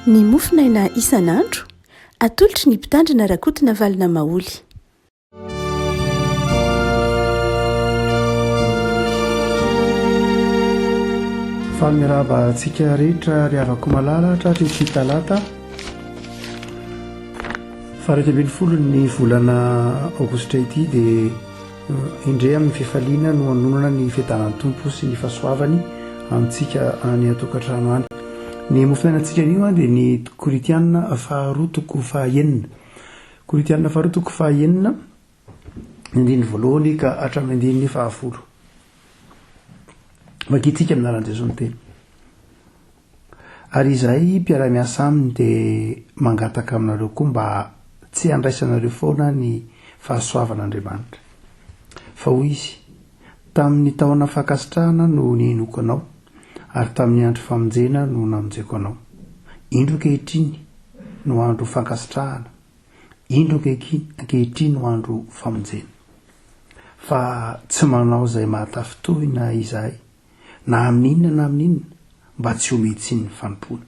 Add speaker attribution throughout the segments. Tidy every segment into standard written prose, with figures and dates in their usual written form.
Speaker 1: ny mofinaina isan'andro atolotry ny mpitandrina rakotina valina maoly.
Speaker 2: Famiraba antsika rehetra ry havako malalatra tretry talata faraika ambin'ny folo ny volana aogositra ity dia indray amin'ny fifaliana no anonana ny fiadanan'ny tompo sy ny fahasoavany amintsika any atokantrano any. Ny mofinainantsika anio dia ny Koritiana faharoa toko fahaenina. Koritiana faharoa toko fahaenina andiny voalohany ka hatramin'ny andiny fahafolo. Vakitsika amin'ny anaran'i Jesosy miteny. Ary izahay mpiara-miasa aminy dia mangataka aminareo koa mba tsy handraisanareo foana ny fahasoavan'Andriamanitra. Fa hoy izy, tamin'ny taona fankasitrahana no nihinoko anao, ary tamin'ny andro famonjena no namonjeko anao. Indro ankehitriny no andro fankasitrahana, indro ankehitriny no andro famonjena. Fa tsy manao izay mahatafitohina izahay, na amin'inona na amin'inona, mba tsy ho mety ny fanompoana.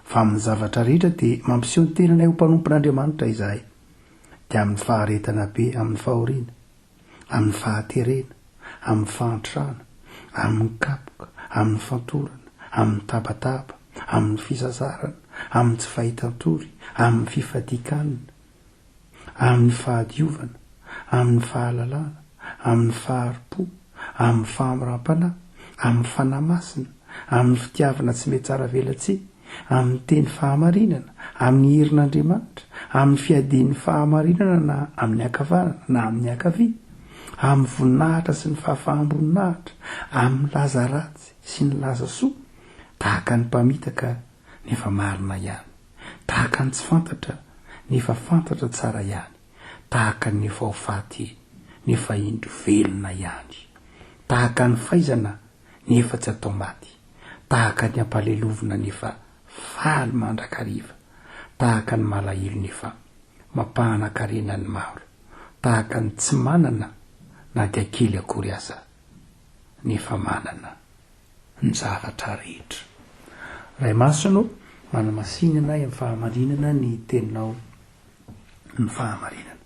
Speaker 2: Fa amin'ny zavatra rehetra dia mampiseho ny tenanay ho mpanompon'Andriamanitra izahay, dia amin'ny faharetana be, amin'ny fahoriana, amin'ny fahaterena, amin'ny fahantrana, amin'ny kapoka, amin'ny fantorana, amin'ny tabataba, amin'ny fisasarana, amin'ny tsy fahitantory, amin'ny fifadikanana, amin'ny fahadiovana, amin'ny fahalalana, amin'ny faharipo, amin'ny fahamrampana, amin'ny fanamasina, amin'ny fitiavana tsy mety tsara velatsy, amin'ny teny fahamarinana, amin'ny herin'Andriamanitra, amin'ny fiadian'ny fahamarinana na amin'ny ankavanana na amin'ny ankavia, amin'ny voninahitra sy ny fahafahamboninahitra, amin'ny laza ratsy sy ny laza soa, tahaka ny mpamitaka nefa marina ihany, tahaka ny tsy fantatra nefa fantatra tsara ihany, tahaka ny efa ho faty nefa indro velona ihany, tahaka ny faizana nefa tsy atao maty, tahaka ny ampalelovina nefa faly mandrakariva, tahaka ny malahelo nefa mampahana-karena ny maro, tahaka ny tsy manana na dia kely akory aza nefa manana ny zavatra rehetra. Ray masonao manamasinana amin'ny fahamarinana ny teninao ny fahamarinana.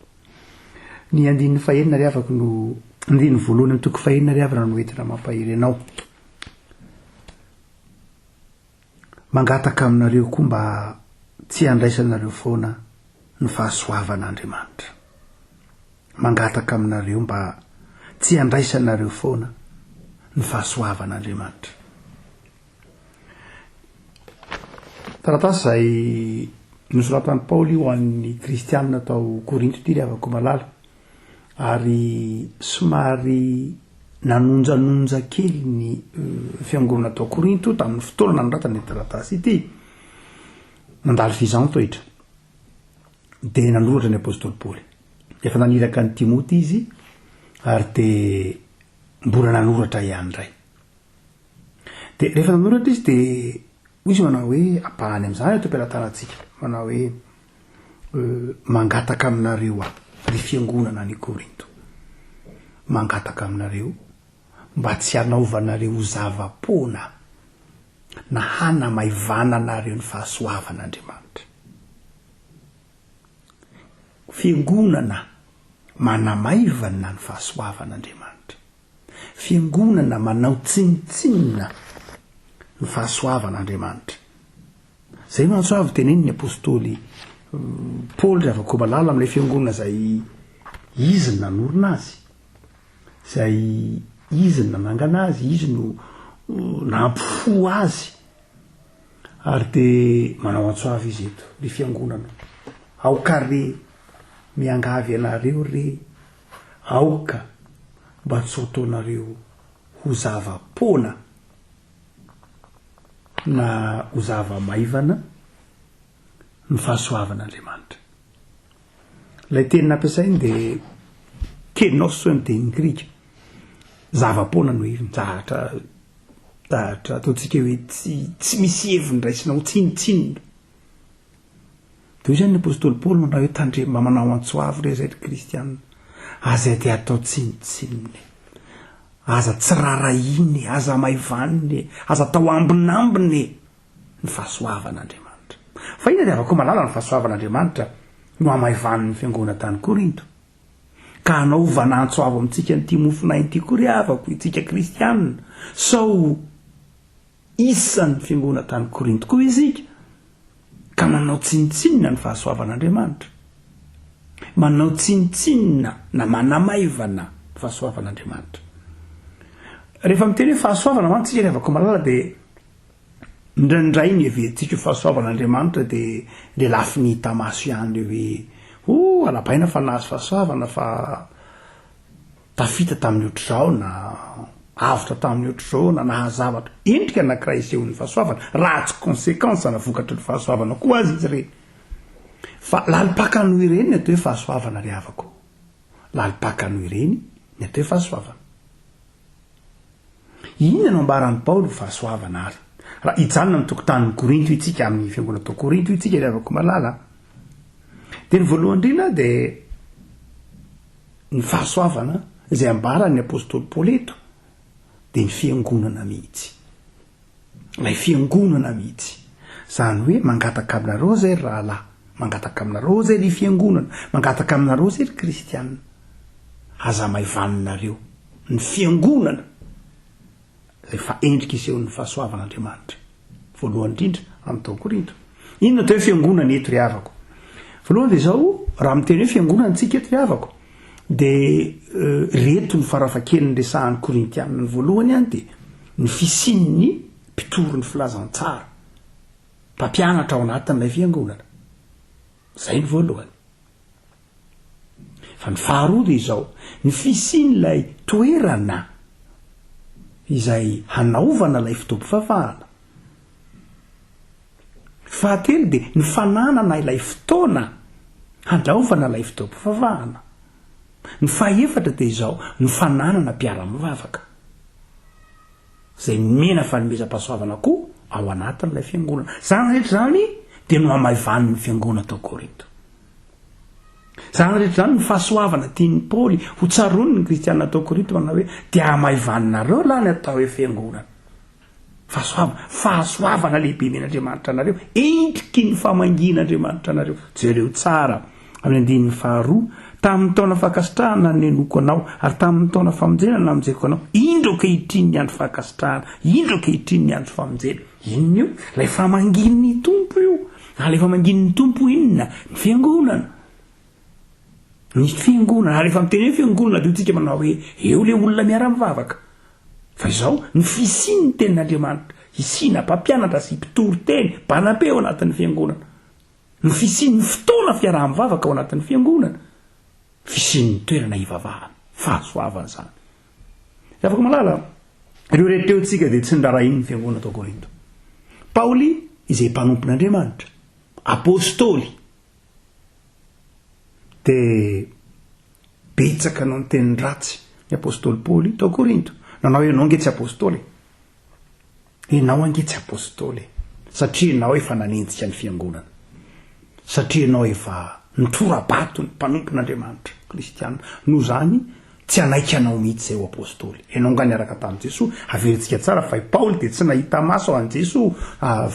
Speaker 2: Ny andin'ny fahenina ry havako no andin'ny voalohany toko fahenina ry havana no entina mampahery anao. Mangataka aminareo koa mba tsy handraisanareo foana ny fahasoavan'Andriamanitra. Mangataka aminareo mba tsy handraisanareo foana ny fahasoavan'Andriamanitra. Taratasy izay nosoratan'i Paoly ho an'ny kristianina tao Korinto ity ry havako malala, ary somary nanonjanonja kely ny fiangonana tao Korinto tamin'ny fotoana nanoratana ny taratasy ity. Nandalo fizano toetra dia nanoratra ny apôstôly Paoly. Efa naniraka ny Timoty izy ary dia mbola nanoratra ihany indray. Dia rehefa nanoratra izy dia izy manao hoe apahany amin'izany atao am-piaratanantsika, manao hoe mangataka aminareo ny fiangonana ny Korinto, mangataka aminareo mba tsy hanaovanareo zava-pona na hanamaivananareo ny fahasoavan'Andriamanitra. Fiangonana manamaivana ny fahasoavan'Andriamanitra, fiangonana manao tsinitsinina ny fahasoavan'Andriamanitra. Zay mansoavy teneny ny apôstôly Paoly ry havako malala amin'ilay fiangonana izay izy no nanorina azy, izay izy no nanangana azy, izy no nampifo azy, ary dia manao antsoavy izy eto ny fiangonana. Aoka re miangavy anareo re, aoka mba tsy ataonareo ho zava-pona na ho zava-maivana ny fahasoavan'Andriamanitra. Ilay teny nampiasainy dia kenos ny teny grika, zava-pona no ivy, zahatra ataontsika hoe tsy misy heviny raisina ho tsinitsinina. Dia io zany ny apôstôly Paoly manao hoe tandrema manao antsoavy re zay kristianina, aza dia atao tsinitsininy, aza tsirarahiny, aza maivaniny, aza atao ambinambiny ny fahasoavan'Andriamanitra. fa ina diavako malala ny fahasoavan'andriamanitra no amaivan'ny fiangonana tany Korinto ka anaova nantsoavo amintsika nyty mofinainy ty kory avako itsika kristianina sao isan'ny fiangonana tany Korinto koa izika ka manao tsinitsinina ny fahasoavan'andriamanitra manao tsinitsinina na manamaivana ny fahasoavan'andriamanitra rehefa miteny hoe fahasoavana mantsika diavako malala dia ndraindray ny everitsika fahasoavan'andriamanitra dia le lafi ny tamaso ihany hoe alapaina fa nahazo fahasoavana fa tafita tamin'ny ohatr'izao na avotra tamin'ny ohatr'izao na nahazavatra endrika anankiray isehon'ny fahasoavana raha tsy conséquence na vokatra ny fahasoavana koa azy izy ireny fa lalipakano ireny ny atao hoe fahasoavana ry havako lalipakano ireny ny atao hoe fahasoavana inona no ambaran'ny Paoly fahasoavana ary raha hijanona amin'ny tokotanin'ny Korinto itsika amin'ny fiangonana tao Korinto itsika ry havako malala dia ny voalohany indrindra dia ny fahasoavana izay ambaran'ny apôstôly Paoly eto dia ny fiangonana mihitsy ilay fiangonana mihitsy zany hoe mangataka aminareo zay ry rahalahy mangataka aminareo zay ry fiangonana mangataka aminareo zay ry kristianina aza maivaninareo ny fiangonana zay fa endrika isehon'ny fahasoavan'andriamanitra voalohany indrindra amin'ny tao Korinto inona atao hoe fiangonana eto ry havako voalohany dia zao raha miteny hoe fiangonana antsika eto ry havako dia reto ny farafakeliny resahan'ny korintianina ny voalohany ihany dia ny fisin'ny mpitoro ny filazantsara mpampianatra ao anatin'ilay fiangonana zay ny voalohany fa ny faharoa dia izao ny fisin'ilay toerana izay hanaovana ilay fitaom-pifavahana fahatelo dia ny fananana ilay fotoana hanaovana ilay fitaom-pifavahana ny fahaefatra dia izao ny fananana mpiara-mivavaka zay mena fanomezam-pahasoavana koa ao anatin'ilay fiangonana zany rehetra zany dia no amaivan'ny fiangonana tao Korinto zany rehetra zany ny fahasoavana tian'ny Paoly ho tsarony ny kristianina tao Korinto manao hoe dia amaivaninareo lahy ny atao hoe fiangonana fahasoavana lehibe men'Andriamanitra anareo endriky ny famangin'Andriamanitra anareo jereo tsara amin'ny andinin'ny faharoa tamin'ny taona fankasitrahana ny enoko anao ary tamin'ny taona famonjena namonjeko anao indro ankehitriny ny andro fankasitrahana indro ankehitriny ny andro famonjena inona io ilay famangin'ny tompo io lay famangin'ny tompo inona ny fiangonana ny fiangonana rehefa miteny hoe fiangonana dia tsika manao hoe eo le olona miara-mivavaka fa izao ny fisin'ny tenin'Andriamanitra isina mpampianatra sy mpitoro teny banabe ao anatin'ny fiangonana ny fisin'ny fotoana fiaraha-mivavaka ao anatin'ny fiangonana fisin'ny toerana hivavahana fahasoavana zany afaka malala ireo rehetra tsika dia tsy ndrara iny ny fiangonana tao Korinto Paoly izay mpanompon'Andriamanitra apôstôly dia betsaka no ny teniny ratsy ny apôstôly Paoly tao Korinto nanao ianao ange tsy apôstôly ianao ange tsy apôstôly satria ianao efa nanenjika ny fiangonana satria ianao efa nitora-bato ny mpanompon'Andriamanitra kristianina no zany tsy anaika anao mihitsy zay ho apôstôly ianao nga niaraka tamin'i Jesosy averintsika tsara fa i Paoly dia tsy nahita maso an Jesosy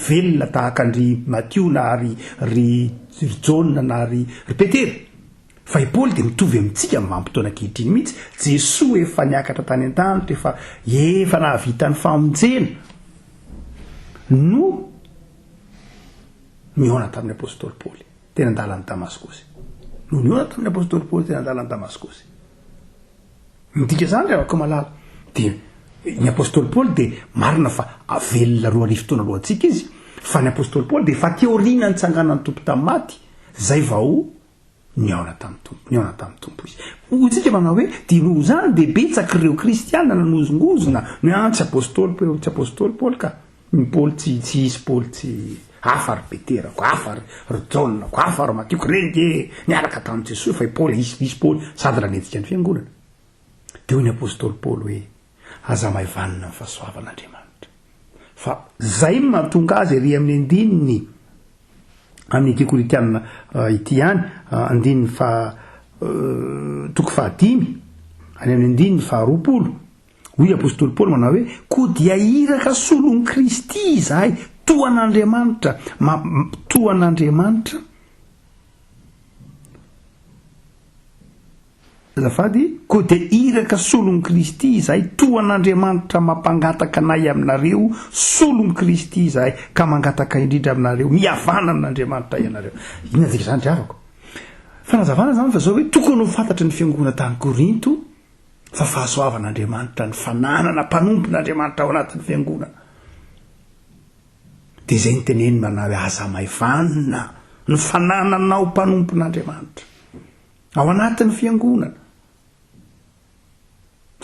Speaker 2: velona tahaka ry Matthieu na ry Jaune na ry Petera fa i Paoly dia mitovy amintsika mampitoana ankehitriny mihitsy Jesosy efa niakatra tany an-danitra efa nahavita ny famonjena no miona tamin'ny apôstôly Paoly tena an-dalan'ny Damaskosy no miona tamin'ny apôstôly Paoly tena an-dalan'ny Damaskosy midika zany rehefa ko malala dia ny apôstôly Paoly dia marina fa avelona roa arivo taona alohantsika izy fa ny apôstôly Paoly dia fa teoriana ny tsanganan'ny tompo tamin'ny maty zay vao niaona tamin'ny tompo izy hotsika manao hoe dia noho zany dia betsaka ireo kristianina nanozongozona no tsy apôstôly Paoly ka ny Paoly tsy isy Paoly tsy hafa ry Petera ko hafa ry Jaune ko hafa ry Matthieu reny dia niaraka tamin'i Jesosy fa i Paoly isy Paoly sady nanenjika ny fiangonana dia hoy ny apôstôly Paoly hoe aza maivanina ny fahasoavan'Andriamanitra fa zay mahatonga azy ery amin'ny andininy amin'ny ity Korintianina ity ihany andininy toko fahadimy any amin'ny andininy faharoapolo hoy apôstôly Paoly manao hoe koa dia iraka solon'ny Kristy izahay toan'andriamanitra toan'andriamanitra zafady koa de iraka solon'ny Kristy izahay toan'andriamanitra mampangataka anay aminareo solon'ny Kristy izahay ka mangataka indrindra aminareo mihavana amin'andriamanitra ianareo ina dika zany driavako fanazavana zany fa zao hoe tokony ho fantatry ny fiangonana tany Korinto fa fahasoavan'andriamanitra ny fananana mpanompon'andriamanitra ao anatin'ny fiangonana de zay ny teneny manao hoe aza maivana ny fanananao mpanompon'andriamanitra ao anatin'ny fiangonana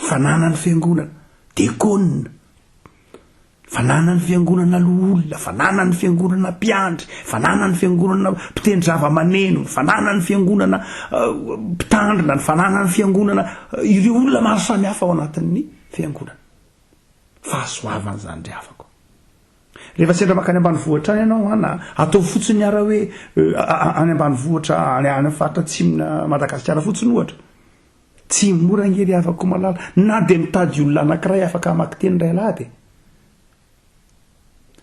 Speaker 2: fananany fiangonana dekona fananany fiangonana loolona fananany fiangonana mpiandry fananany fiangonana mpitendry zava-maneno fananany fiangonana mpitandrina ny fananany fiangonana ireo olona maro samihafa ao anatin'ny fiangonana fahasoavany zany driavako rehefa sendra makany ambanivohitra any ianao ana atao fotsiny ara hoe any ambanivohitra any amin'ny faritra atsimona Madagasikara fotsiny ohatra tsy mora ngery afako malala na de mitady olona anankiray afaka hamaky teny ray lahy de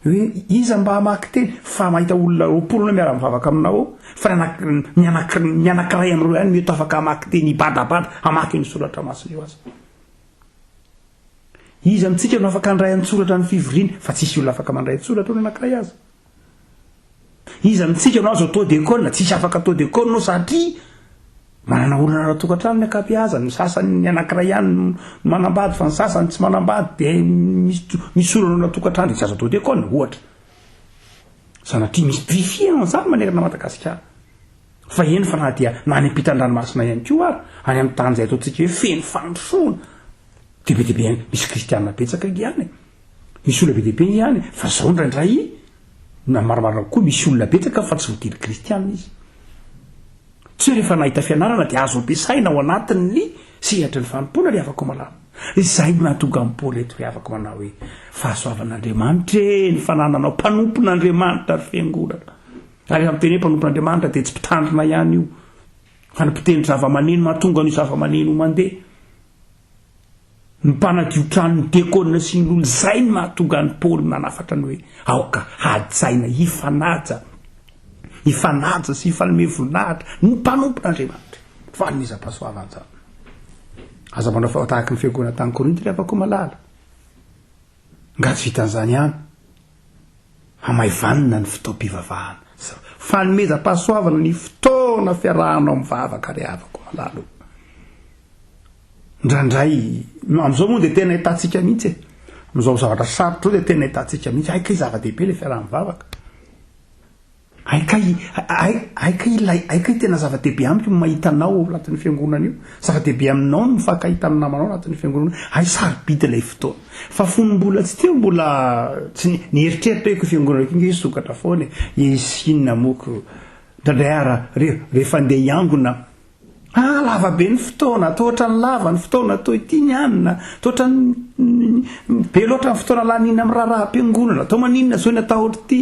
Speaker 2: hoe iza mba hamaky teny fa mahita olona roapolona miara-mivavaka aminao fa ny anankiray amin'ireo ihany mety afaka hamaky teny ibadabada hamaky ny soratra masina io aza izy amitsika no afaka handray an-tsoratra ny fivoriana fa tsisy olona afaka mandray an-tsoratra ny anankiray azy izy amitsika no azo atao dekona tsisy afaka atao dekona no satria manana olona ratokantrano ny akapiaza ny sasany ny anankiray ihany manambady fa ny sasany tsy manambady de misy olona ratokantrano de tsy azo atao dekona ohatra sanatria misy vifian zany manerana Madagasikara fa eny fa na dia na any ampitan-dranomasina ihany koa ary any amin'ny tany zay ataontsika hoe feno fandrosoana be misy kristianina betsaka ihany misy olona be ihany fa zao ndraindray na maromaro koa misy olona betsaka fa tsy voatery kristianina izy tsy rehefa nahita fianarana de azo ampiasaina ao anatin'ny sehatry ny fanompona ry afako malala izay nahatonga amin'ny Paoly eto ry afako manao hoe fahasoavan'andriamanitra ny fanananao mpanompon'andriamanitra ry fiangonana ary amin'ny teny hoe mpanompon'andriamanitra de tsy mpitandrina ihany io fa ny mpitendry zava-maneno mahatonga ny zava-maneno mandeha ny mpanadio trano ny dekona sy ny lolo zay ny mahatonga ny Paoly nanafatra ny hoe aoka hajaina ifanaja sy ifanome voninahitra ny mpanompon'andriamanitra fa ny iza-pahasoavana zany aza manao fa tahaka ny fiangonana tany Korinto ry afako malala nga tsy vitan'izany ihany hamaivanina ny fotoam-pivavahana fa nomeza-pahasoavana ny fotoana fiarahanao mivavaka ry afako malala ndraindray am'izao moa de tena hitantsika mihitsy am'izao zavatra sarotra de tena hitantsika mihitsy aika zava-dehibe le fiaraha-mivavaka aika tena zava-dehibe amiko mahitanao anatin'ny fiangonana io zava-dehibe aminao no mifankahitana namanao anatin'ny fiangonana sarobidy ilay fotoana fa fonombola tsy teo mbola tsy nieritreritra hoe ko fiangonana inge sokatra foana isinna moko ndraindray ara rehefa andeha hiangona lava be ny fotoana tohatra ny lava ny fotoana to ity ny anina tohatra be loatra ny fotoana lanina amin'ny raharaha-mpiangonana atao maninona zao ny atahotry ity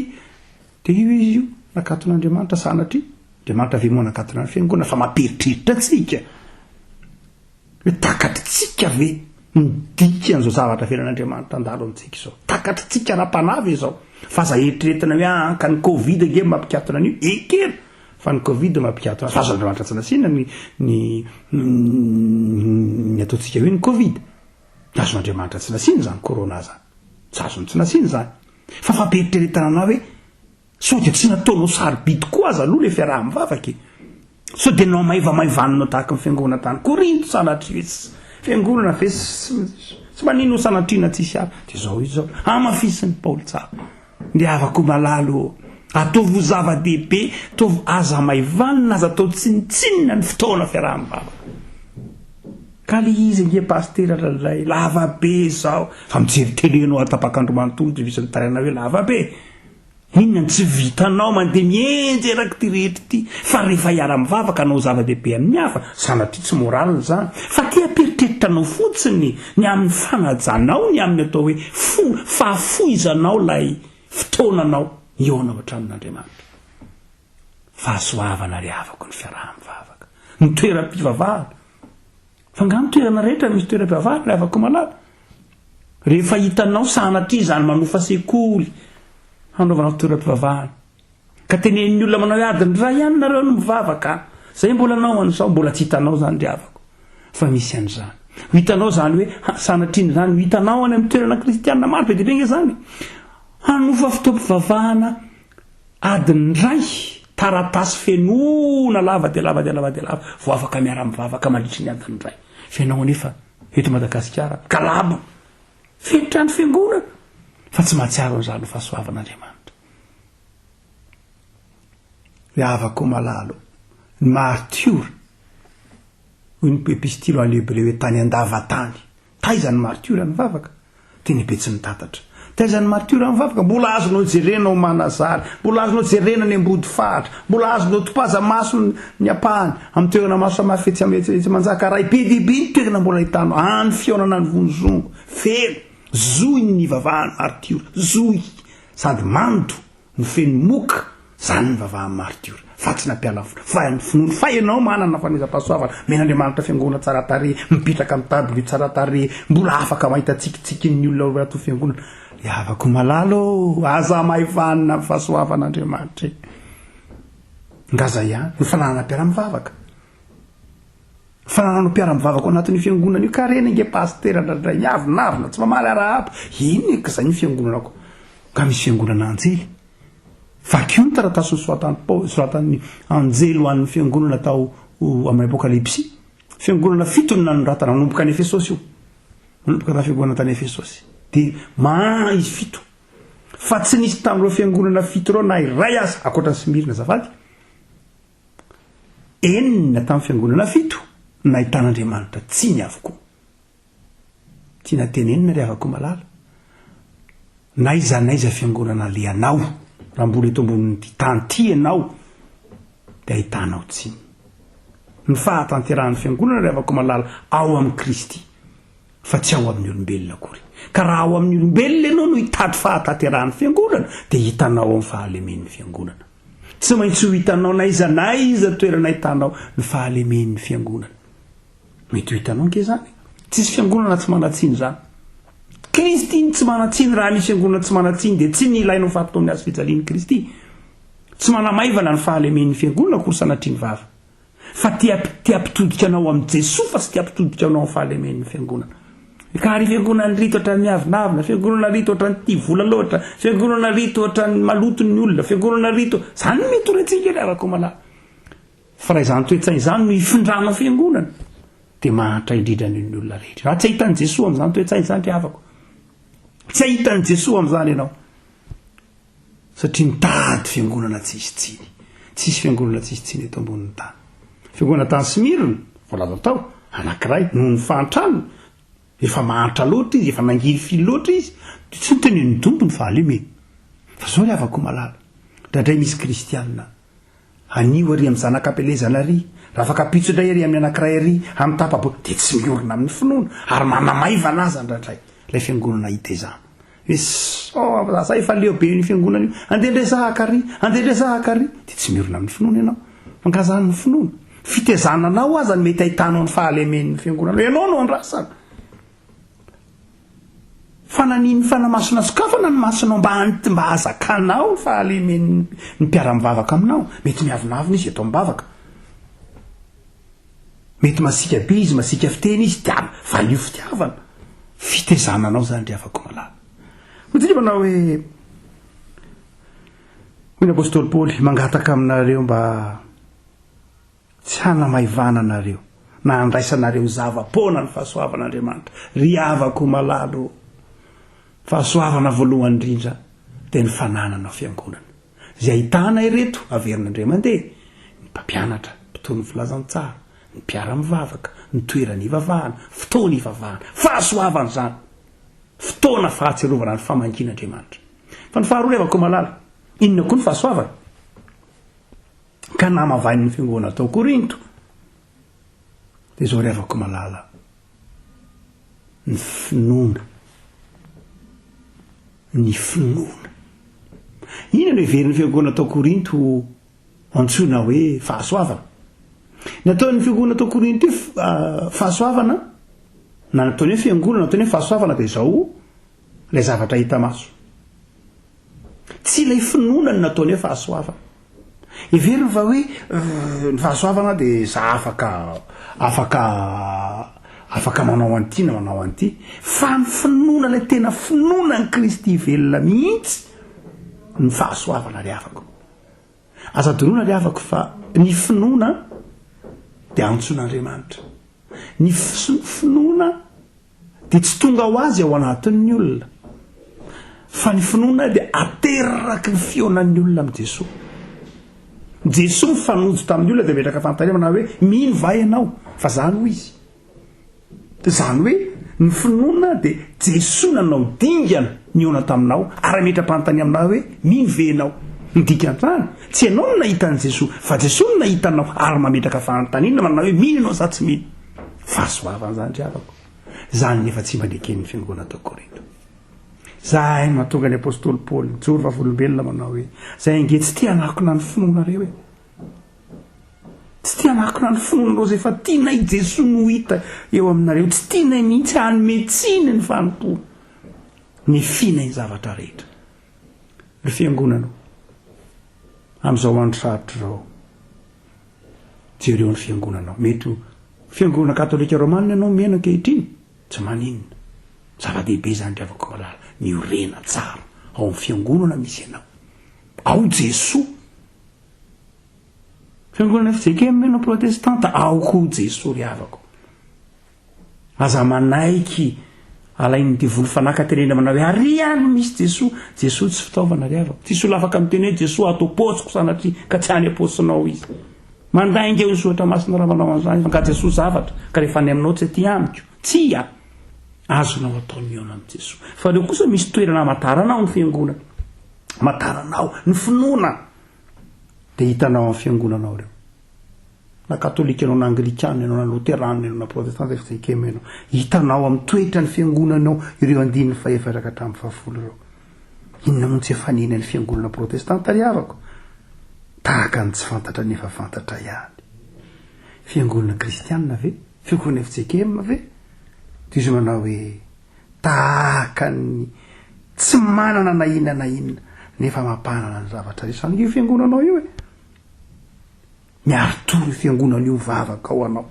Speaker 2: de io izy io nakaton'andriamanitra sanatria andriamanitra ve moa nakatona ny fiangonana fa mamperitreritra atsika hoe takatritsika ve midika an'izao zavatra velan'andriamanitra andalo amintsika izao takatritsika raha-panavy izao fa za eritreretina hoe anka ny Covid nge mampikatona an'io ekera fa ny Covid mampikatona fa azo andriamanitra tsy nasina ny ataontsika hoe ny Covid azo andriamanitra tsy nasina zany corona zany tsy azony tsy nasina zany fa famperitrereta anao hoe so de tsy nataonao sarobidy koa aza aloha le fiaraha-mivavaka so de nao maivamaivaninao tahaka ny fiangonana tany Korinto sanatria fiangonana ve tsy manino sanatriana tsisy ary de zao izy zao amafisiny Paoly tsara ndi avako malalo ataovy zava-dehibe ataovy aza maivanina aza atao tsinitsinina ny fotoana fiaraha-mivavaka ka le izy nge pastera lalay lavabe zao fa mijery-telenao atapakandro manontolo de visy mitaraina hoe lavabe inona tsy vitanao mandeha mienjy eraky ty rehetra ty fa rehefa hiara-mivavaka anao zava-dehibe amin'ny hafa sanatria tsy moralina zany fa ty aperitreritanao fotsiny ny amin'ny fanajanao ny amin'ny atao hoe fahafoizanao lay fotoananao ionao atranon'Andriamanitra fahasoavana ry havako ny fiaraha-mivavaka ny toeram-pivavahana fa nga toerana rehetra misy toeram-pivavahana ry havako malala rehefa hitanao sanatria zany manofa sekoly hanaovana toeram-pivavahana ka tenen'ny olona manao hoe adiny ray ihany nareo no mivavaka zay mbola anao an'izao mbola tsy hitanao zany ry havako fa misy an'izany ho hitanao zany hoe sanatriny zany ho hitanao any amin'ny toerana kristianina maro be dia be nge zany hanofa fotoam-pivavahana adiny ray taratasy fenona lava dia lava dia lava dia lava vo afaka miara-mivavaka mandritry ny adiny ray fianao anefa eto Madagasikara galabo fenitrany fiangonana fa tsy mahatsiaro an'izany ho fahasoavan'Andriamanitra havako malalo ny martiora hoy ny epistilo any Hébreu hoe tany andavatany taizany martiora nivavaka teny betsy nitatatra taizany martiora nivavaka mbola azonao jerena ao Manazary mbola azonao jerena ny ambody fahatra mbola azonao topaza maso ny apahany amin'ny toerana maso samafetsy manjaka ray be dia be ny toerana mbola hitanao any fionana ny vonizongo feno zoy ny vavahany martiora zoy sady mando ny feno moka zany ny vavahany martiora fa tsy nampiala fa ny finono fa ianao manana faneza-pahasoavana men'Andriamanitra fiangonana tsara tarehy mipitraka amin'ny tablo tsara tarehy mbola afaka mahita tsikitsikin'ny olona ato fiangonana havako malalo aza maivanina amin'ny fahasoavan'Andriamanitra ngaza ihany ny fananana mpiara-mivavaka fananana mpiara-mivavaka anatin'ny fiangonana io ka reny nge pastera ndradray nyavinavina tsy mamaly arahaba iny ka zay ny fiangonanako ka misy fiangonana anjely vaky io ny taratasy soratan'ny anjely ho an'ny fiangonana atao amin'ny apokalipsy fiangonana fito ny nanoratana manomboka any Efesosy io manomboka raha fiangonana tany Efesosy dia izy fito fa tsy nisy tamin'ireo fiangonana fito reo na iray aza akoatra ny Simirina zafady enina tamin'ny fiangonana fito nahitan'Andriamanitra tsy ny avokoa tsy natenenina ry havako malala naiza fiangonana leanao raha mbola eto ambonin'ny tany ty ianao dia ahitanao tsy ny fahatanterahan'ny fiangonana ry havako malala ao amin'ny Kristy fa tsy ao amin'ny olombelona akory ka raha ao amin'ny olombelona ianao no hitady fahatanterahan'ny fiangonana dia hitanao amin'ny fahalemen'ny fiangonana tsy maintsy ho hitanao naiza toerana hitanao ny fahalemen'ny fiangonana mety ho hitanao nke zany tsisy fiangonana tsy manatsiny zany Kristy tsy manatsiny raha misy fiangonana tsy manatsiny dia tsy ny ilainao fahatony azy fijalian'ny Kristy tsy manamaivana ny fahalemen'ny fiangonana akory sanatriny vava fa tia-pitodika anao amin'ny Jesosy fa tsy tia-pitodika anao amin'ny fahalemen'ny fiangonana ka ary fiangonana rito ohatran'ny miavinavina fiangonana rito ohatran'ny tia vola loatra fiangonana rito ohatran'ny maloto ny olona fiangonana rito zany mety horentsika ry havako malala fa raha izany toetsaina izany no hifindrano amin'ny fiangonana dia mahatra indrindra ny olona rehetra raha tsy ahitan'ny Jesosy amin'izany toetsaina izany ry havako tsy ahitan'ny Jesosy amin'izany ianao satria mitady fiangonana tsisy fiangonana tsisy eto ambonin'ny tany fiangonana tany Simirina voalaza tao anankiray noho ny fahantrano efa mahantra loatra izy efa nangiry filo loatra izy tsy nitenen'ny tompony fahalemeny fa zao ry havako malala ndray misy kristianina anio ary amin'ny zanak'apelezana ary raha afaka pitso indray ary amin'ny anankiray ary amin'ny tapaboa dia tsy miorina amin'ny finoana ary manamaivana azy ndray ilay fiangonana hita izany hoe zay efa leobe ny fiangonana io andendresahaka ary dia tsy miorina amin'ny finoana ianao mangazany ny finoana fitezananao aza ny mety ahitanao ny fahalemen'ny fiangonana ianao no andrasana fananiny fanamasona sokafana ny masonao mba azakanao ny fahalemen'ny mpiara-mivavaka aminao mety miavinavina izy eto mivavaka mety masika be izy masika fiteny izy valio fitiavana fitezananao zany ry havako malala hotsika manao hoe ny apôstôly Paoly mangataka aminareo mba tsy hanamaivana anareo na andraisanareo zava-pona ny fahasoavan'Andriamanitra ry havako malalo fahasoavana voalohany indrindra dia ny fananana fiangonana izay ahitana ireto averin'Andriamanitra mandeha ny mpampianatra mpitony filazantsara ny mpiara-mivavaka ny toerany ivavahana fotoana ivavahana fahasoavana zany fotoana fahatserovana ny famangin'Andriamanitra fa ny faharoa ry havako malala inona koa ny fahasoavana ka namavain'ny fiangonana tao Korinto dia zao ry havako malala ny finoana inona no iverin'ny fiangonana tao Korinto antsoina hoe fahasoavana nataon'ny fiangonana tao Korinto fahasoavana na nataony hoe fiangonana nataony hoe fahasoavana dia izao ilay zavatra hita maso tsy ilay finoana ny nataony hoe fahasoavana everiny fa hoe ny fahasoavana dia za afaka manao an'ity na manao an'ity fa ny finoana ilay tena finoana ny Kristy velona mihitsy ny fahasoavana ry havako aza donoana ry havako fa ny finoana dia antsoin'Andriamanitra ny finoana dia tsy tonga ho azy ao anatin'ny olona fa ny finoana dia ateraky ny fionan'ny olona amin'i Jesosy. Jesosy mifanojo tamin'ny olona dia metraka fantanemana hoe mino va ianao fa zany ho izy. Zany hoe ny finoana dia Jesosy nanao dingana niona taminao ary metra-panontany aminao hoe mino ve ianao. Ny dikan'izany tsy ianao no nahitan'i Jesosy fa Jesosy no nahitanao ary mametraka fanontaniana manao hoe mino ianao sa tsy mino. Fahasoavana zany ry havako. Zany nefa tsy mandeken'ny fiangonana tao Korinto. Zahay mahatonga ny apôstôly Paoly nijoro vavolombelona manao hoe zahay nge tsy tia hanakona ny finoanareo hoe tsy tia hanakona ny finoanareo zay fa tianay Jesosy no hita eo aminareo tsy tianay mihitsy hanometsiny ny fanompona ny finay ny zavatra rehetra. Ry fiangonana amin'izao andro sarotra zao jereo ny fiangonanao mety fiangonana katolika romana ianao mena ankehitriny tsy maninona zava-dehibe zany ry havako malala miorena tsara ao amin'ny fiangonana misy ianao ao Jesosy fiangonana fijeke mena protestanta ao koa Jesosy ry havako aza manaiky alainy devolo fanaka tenena manao hoe ary any misy Jesosy tsy fitaovana ry havako tsy sola afaka miteny hoe Jesosy atao posiko sanatria ka tsy any aposinao izy mandainga eo ny soatra masina raha manao an'izany ka Jesosy zavatra ka rehefa any aminao tsy aty amiko tsy azonao atao miona amin'i Jesosy fa reo kosa misy toerana mataranao ny fiangonana mataranao ny finoana dia hitanao amin'ny fiangonanao reo na katolika ianao na anglikana ianao na luterana ianao na protestanta fizekema ianao hitanao amin'ny toetra ny fiangonanao ireo andininy fahefaraka tamin'ny fahafolo reo inona moa tsy efanina ny fiangonana protestanta ry havako tahaka ny tsy fantatra nefa fantatra ihany fiangonana kristianina ve fiangonana fijekema ve izy manao hoe tahaka ny tsy manana na inona nefa mampanana ny zavatra rehetra io fiangonanao io e miaritory fiangonana io vavaka ao anao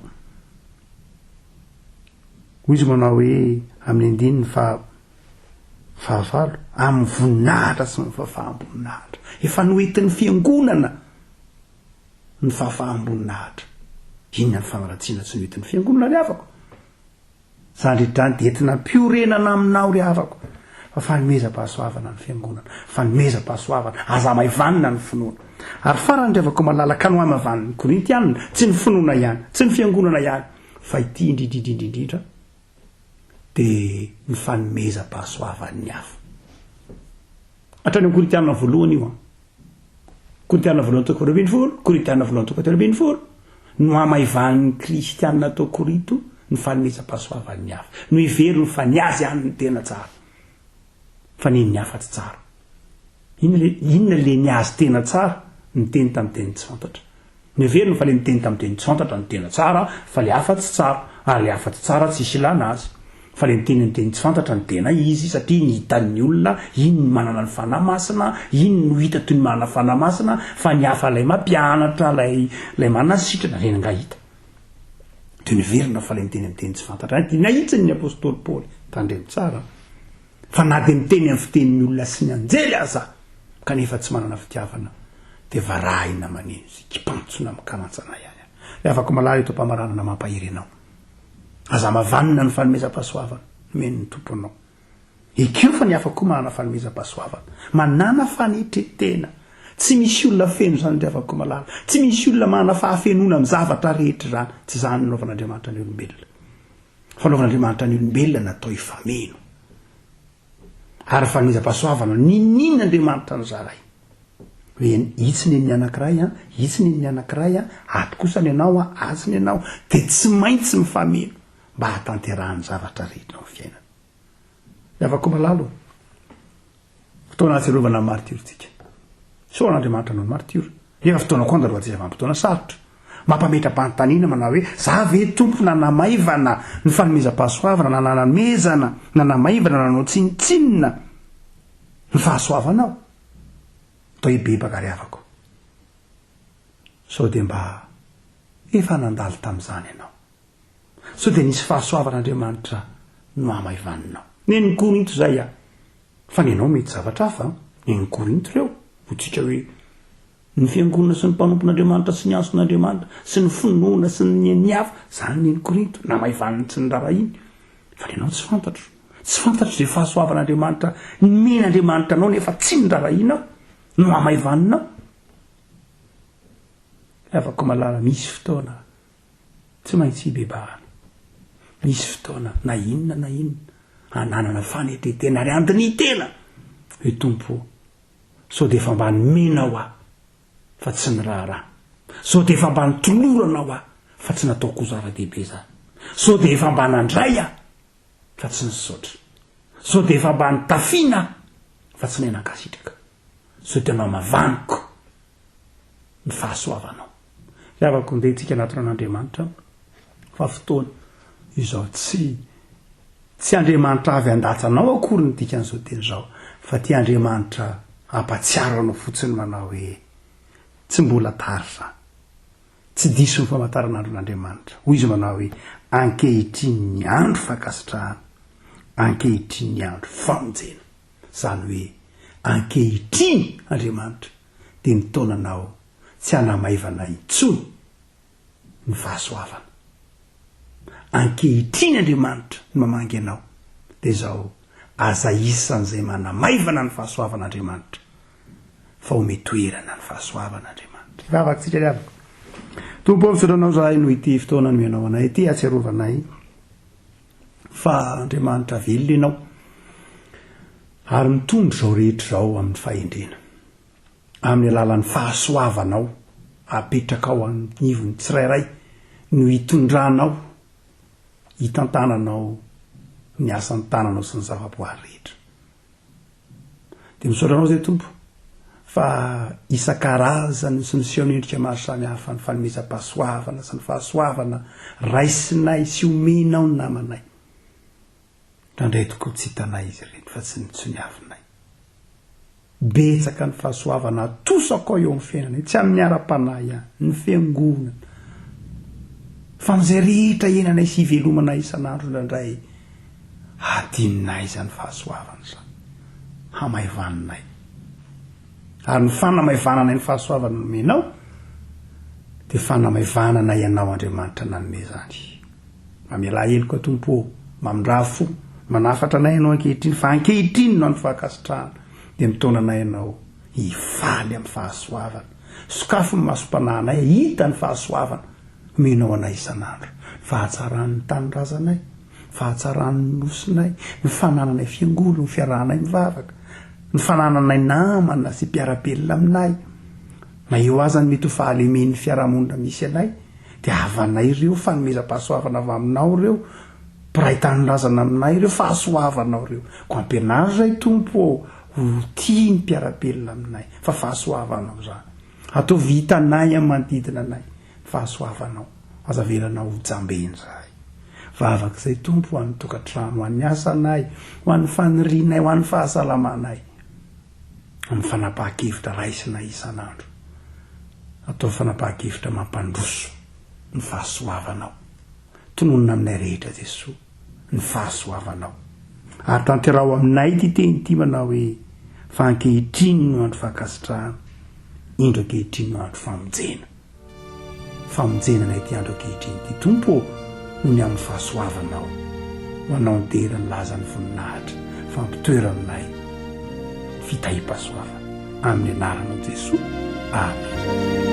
Speaker 2: izy manao hoe amin'ny andininy fahavalo amin'ny voninahitra sy ny fahafahamboninahitra efa noentin'ny fiangonana ny fahafahamboninahitra inona ny fanaratsiana tsy noentin'ny fiangonana ry havako zany rehetrany dia entina mpiorenana aminao ry havako fa fanomezam-pahasoavana ny fiangonana fanomezam-pahasoavana aza maivanina ny finoana ary farany ry havako malalaka no amavaniny korintianina tsy ny finoana ihany tsy ny fiangonana ihany fa ity indrindrindrindrindrindra dia ny fanomezam-pahasoavan'ny hafa hatrany amin'ny korintianina voalohany io korintianina voalohany toko 24 korintianina voalohany toko 24 no amaivan'ny kristianina tao Korinto ny fanomezam-pahasoavan'ny hafa no iveriny fa ny azy any ny tena tsara fa ny hafa tsy tsara inona le ny azy tena tsara ny teny tamin'ny teny tsy fantatra ny iveriny fa le ny teny tamin'ny teny tsy fantatra ny tena tsara fa le hafa tsy tsara ary le hafa tsy tsara tsy isy ilana azy fa le ny teny tsy fantatra ny tena izy satria ny hitan'ny olona iny ny manana ny fanahy masina iny no hita toy ny manana fanahy masina fa ny hafa lay mampianatra lay manasitrana reny nga hita toy ny verina fa le miteny tsy fantatra ty nahitsiny ny apôstôly Paoly tandremy tsara fa na dia miteny amin'ny fitenin'ny olona sy ny anjely aza kanefa tsy manana fitiavana dia varahina maneno sy kipantsona mikarantsana ihany le afaka malala eto mpamaranana mampahirenao aza mavanina ny fanomezam-pahasoavana meno ny tomponao ekeo fa ny afaka koa manana fanomezam-pahasoavana manana fanetretena tsy misy olona feno zany ry havako malala tsy misy olona manana fahafenona amin'ny zavatra rehetra zany tsy zany naovan'Andriamanitra ny olombelona fa naovan'Andriamanitra ny olombelona natao ifameno ary fanomezam-pahasoavana ninina Andriamanitra ny zaray hoe itsiny ny anankiray itsiny ny anankiray ato kosa ny anao azony ianao dia tsy maintsy mifameno mba hatanterahany zavatra rehetra amin'ny fiainana ry havako malalo fotoana atsiarovana ny martirtsika so n'Andriamanitra no martyr nefa fotoana koa andaroa tsy zavampotoana sarotra mampametra-panontaniana manao hoe za ve tompo nanamaivana ny fanomezam-pahasoavana na nanamezana nanamaivana nanao tsinitsinina ny fahasoavanao atao bebakariavako sao de mba efa nandalo tam'izany ianao sao de nisy fahasoavan'andriamanitra no amaivaninao neny korinto zay fa nenao mety zavatra hafa neny korinto reo hotsika hoe ny fiangonana sy ny mpanompon'andriamanitra sy ny anson'andriamanitra sy ny finoana sy ny hafa zany neny korinto namaivaniny tsy ny rara iny fa nenao tsy fantatro zay fahasoavan'andriamanitra men'andriamanitra anao nefa tsy ny rara inao no amaivaninao afaka malala misy fotoana tsy maintsy ibebahana misy fotoana na inona ananana fanetretena ary andiny tena hoe tompo sao de efa mba nymenao fa tsy ny raharaha sao de efa mba nytoloranao fa tsy nataoko zava-dehibe zany sao de efa mba nandray fa tsy nysotra sao de efa mba nytafina fa tsy nainankasitraka sao tena mavaniko ny fahasoavanao afaka ndeha tsika anaty ran'andriamanitra fa fotoana izao tsy andriamanitra avy andatsanao akory ny dikan'izao teny zao fa ty andriamanitra ampatsiaranao fotsiny manao hoe tsy mbola tary zany tsy diso ny famataran'andron'andriamanitra hoy izy manao hoe ankehitriny ny andro fakasitrahana ankehitriny ny andro famonjena zany hoe ankehitriny andriamanitra de nitaonanao tsy hanamaivana intsony ny fahasoavana ankehitriny andriamanitra ny mamangy anao de zao aza isan'izay manamaivana ny fahasoavan'andriamanitra fa ome toerana ny fahasoavan'andriamanitra vavatsika liavako tompo misotranao zahay no ity fotoana no ianao anay ity atsiarovanay fa andriamanitra velona ianao ary mitondro zao rehetra zao amin'ny fahendrena amin'ny alalan'ny fahasoavanao apetraka ao anivony tsirairay no hitondranao hitantananao ny asan'ny tananao sy ny zavaboary rehetra de misotranao zay tompo fa isan-karazany sy miseho n'endrika maro samihafa ny fanomezam-pahasoavana sy ny fahasoavana raisinay sy omenao ny namanay randray tokoa tsy hitanay izy ireny fa tsy ny avinay betsaka ny fahasoavana atosako eo amin'ny fiainana tsy amin'ny ara-panahy ihany ny fiangonana fa n'izay rehetra enanay sy ivelomanay isan'andro ndraindray adininay zany fahasoavana zany hamaivaninay ary ny fanamaivananay ny fahasoavana nomenao de fanamaivanana ianao andriamanitra nanome zany mamela heloka tompo mamindrafo manafatra anay ianao ankehitriny fa ankehitriny no any fahakasitrahana de mitonanay ianao hifaly amin'ny fahasoavana sokafo ny masom-panahanay hita ny fahasoavana menao anay isan'andro fahatsaran'ny tanindrazanay fahatsaran'ny nosinay ny fanananay fiangono ny fiarahanay mivavaka ny fanananay namana sy mpiarapelona aminay na eo azany mety ho fahalemen'ny fiarahamonina misy anay de avanay ireo fanomezam-pahasoavana avy aminao reo mpiray tanindrazana aminay ireo fahasoavanao reo ko ampianary zay tompo ho tia ny mpiarapelona aminay fa fahasoavanao zany atao vitanay amin'ny manodidina anay fahasoavanao aza velanao ho jambeny zahay vavak'izay tompo ho an'ny tokantrano ho an'ny asanay ho an'ny fanirinay ho an'ny fahasalamanay amin'ny fanapahan-kevitra raisinay isan'andro atao fanapahan-kevitra mampandroso ny fahasoavanao tononona aminay rehetra Jesosy ny fahasoavanao ary tanterao aminay ty teny ty manao hoe fa ankehitriny no andro fahakasitrahana indro ankehitriny no andro famonjenanay ty andro ankehitriny ty tompo no ny amin'ny fahasoavanao ho anao ny dera ny lazany voninahitra fampitoera aminay fitahi-pahasoavana amin'ny anaranao Jesosy amen.